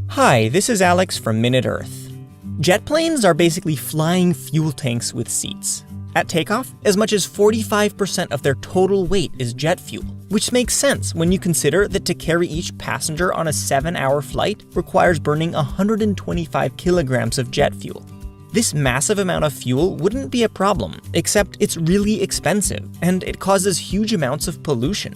Hi, this is Alex from Minute Earth. Jet planes are basically flying fuel tanks with seats. At takeoff, as much as 45% of their total weight is jet fuel, which makes sense when you consider that to carry each passenger on a 7-hour flight requires burning 125 kilograms of jet fuel. This massive amount of fuel wouldn't be a problem, except it's really expensive, and it causes huge amounts of pollution.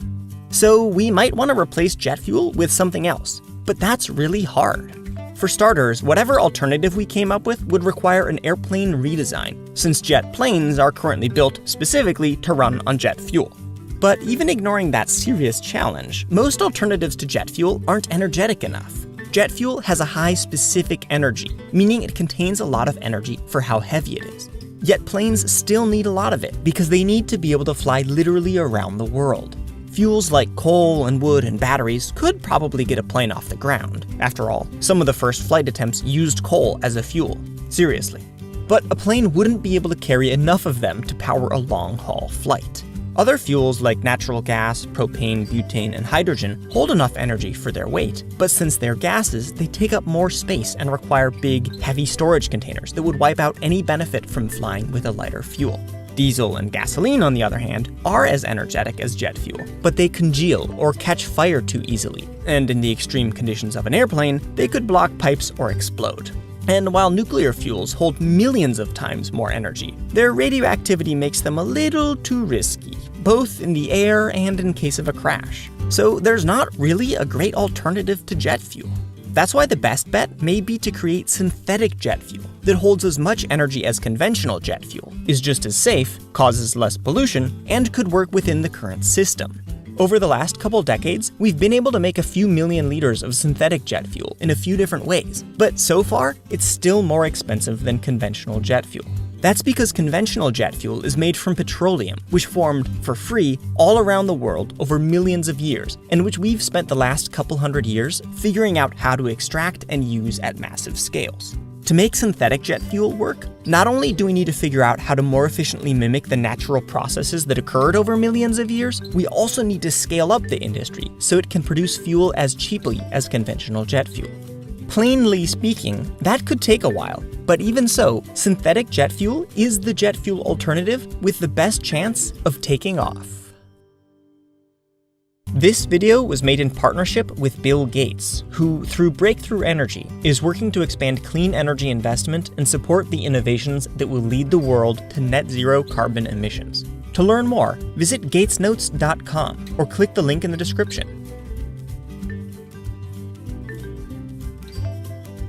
So we might want to replace jet fuel with something else, but that's really hard. For starters, whatever alternative we came up with would require an airplane redesign, since jet planes are currently built specifically to run on jet fuel. But even ignoring that serious challenge, most alternatives to jet fuel aren't energetic enough. Jet fuel has a high specific energy, meaning it contains a lot of energy for how heavy it is. Yet planes still need a lot of it because they need to be able to fly literally around the world. Fuels like coal and wood and batteries could probably get a plane off the ground. After all, some of the first flight attempts used coal as a fuel. Seriously. But a plane wouldn't be able to carry enough of them to power a long-haul flight. Other fuels like natural gas, propane, butane, and hydrogen hold enough energy for their weight, but since they're gases, they take up more space and require big, heavy storage containers that would wipe out any benefit from flying with a lighter fuel. Diesel and gasoline, on the other hand, are as energetic as jet fuel, but they congeal or catch fire too easily, and in the extreme conditions of an airplane, they could block pipes or explode. And while nuclear fuels hold millions of times more energy, their radioactivity makes them a little too risky, both in the air and in case of a crash. So there's not really a great alternative to jet fuel. That's why the best bet may be to create synthetic jet fuel that holds as much energy as conventional jet fuel, is just as safe, causes less pollution, and could work within the current system. Over the last couple decades, we've been able to make a few million liters of synthetic jet fuel in a few different ways, but so far, it's still more expensive than conventional jet fuel. That's because conventional jet fuel is made from petroleum, which formed for free all around the world over millions of years, and which we've spent the last couple hundred years figuring out how to extract and use at massive scales. To make synthetic jet fuel work, not only do we need to figure out how to more efficiently mimic the natural processes that occurred over millions of years, we also need to scale up the industry so it can produce fuel as cheaply as conventional jet fuel. Plainly speaking, that could take a while, but even so, synthetic jet fuel is the jet fuel alternative with the best chance of taking off. This video was made in partnership with Bill Gates, who, through Breakthrough Energy, is working to expand clean energy investment and support the innovations that will lead the world to net zero carbon emissions. To learn more, visit gatesnotes.com or click the link in the description.